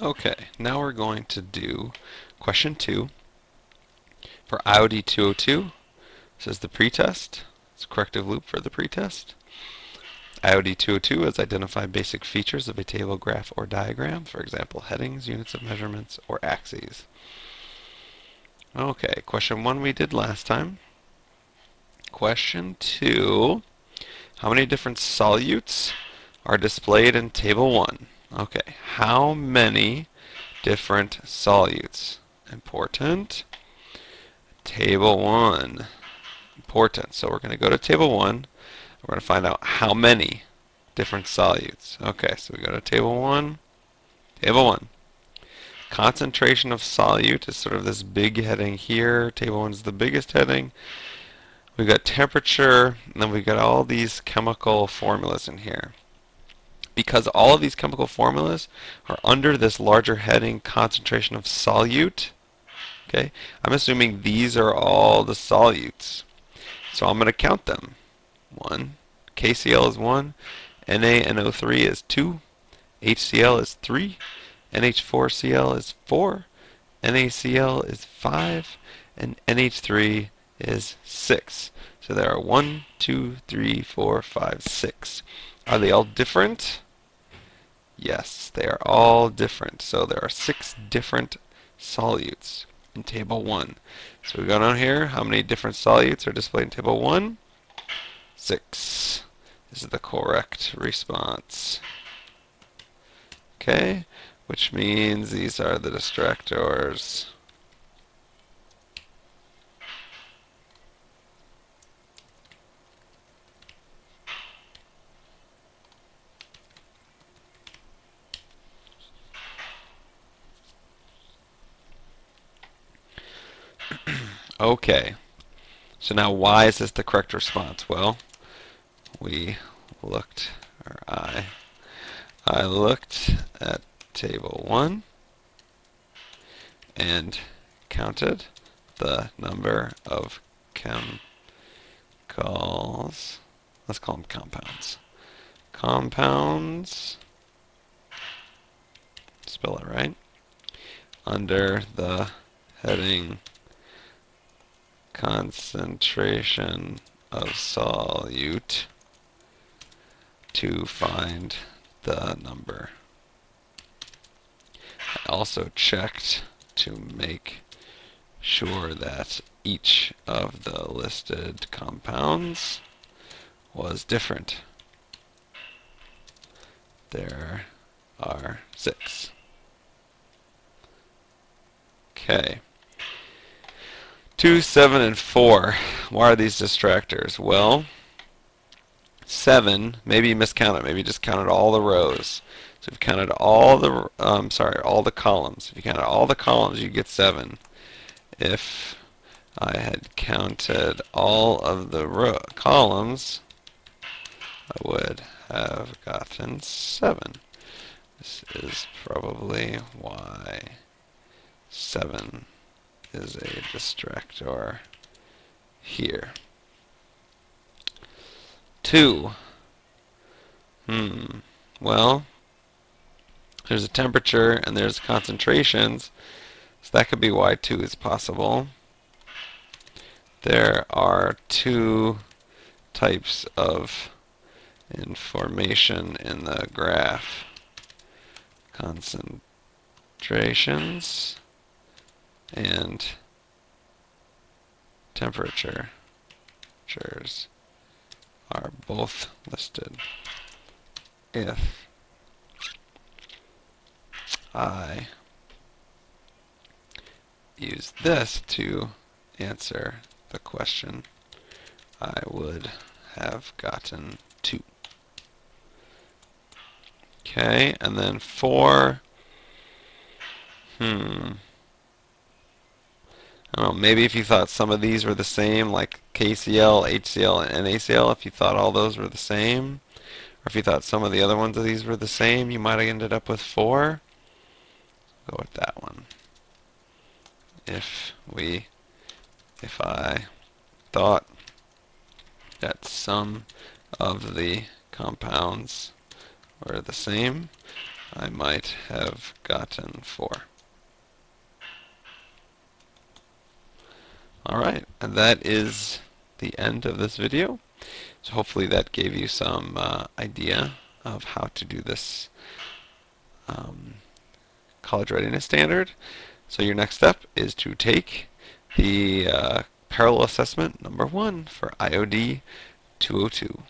Okay, now we're going to do question 2 for IOD 202. This is the pretest. It's a corrective loop for the pretest. IOD 202 is identify basic features of a table, graph, or diagram, for example, headings, units of measurements, or axes. Okay, question 1 we did last time. Question 2, how many different solutes are displayed in table 1? Okay, how many different solutes? Important. Table 1. Important. So we're going to go to table 1. We're going to find out how many different solutes. Okay, so we go to table 1. Table 1. Concentration of solute is sort of this big heading here. Table 1 is the biggest heading. We've got temperature, and then we've got all these chemical formulas in here. Because all of these chemical formulas are under this larger heading, concentration of solute, okay, I'm assuming these are all the solutes. So I'm going to count them. 1, KCl is 1, NaNO3 is 2, HCl is 3, NH4Cl is 4, NaCl is 5, and NH3 is 6. So there are 1, 2, 3, 4, 5, 6. Are they all different? Yes, they are all different. So there are 6 different solutes in table 1. So we go down here. How many different solutes are displayed in table 1? 6. This is the correct response. Okay, which means these are the distractors. Okay, so now why is this the correct response? Well, we looked, or I looked at table 1 and counted the number of chemicals. Let's call them compounds. Compounds, spell it right, under the heading concentration of solute to find the number. I also checked to make sure that each of the listed compounds was different. There are 6. Okay. 2, 7, and 4. Why are these distractors? Well, 7, maybe you miscounted. Maybe you just counted all the rows. So if you counted all the, all the columns. If you counted all the columns, you get 7. If I had counted all of the columns, I would have gotten 7. This is probably why 7 is a distractor here. 2. Well, there's a temperature and there's concentrations, so that could be why 2 is possible. There are 2 types of information in the graph. Concentrations and temperatures are both listed. If I use this to answer the question, I would have gotten 2. Okay, and then 4. I don't know, maybe if you thought some of these were the same, like KCl, HCl, and NaCl, if you thought all those were the same, or if you thought some of the other ones of these were the same, you might have ended up with 4. Go with that one. If I thought that some of the compounds were the same, I might have gotten 4. Alright, and that is the end of this video. So hopefully that gave you some idea of how to do this college readiness standard. So your next step is to take the parallel assessment number 1 for IOD 202.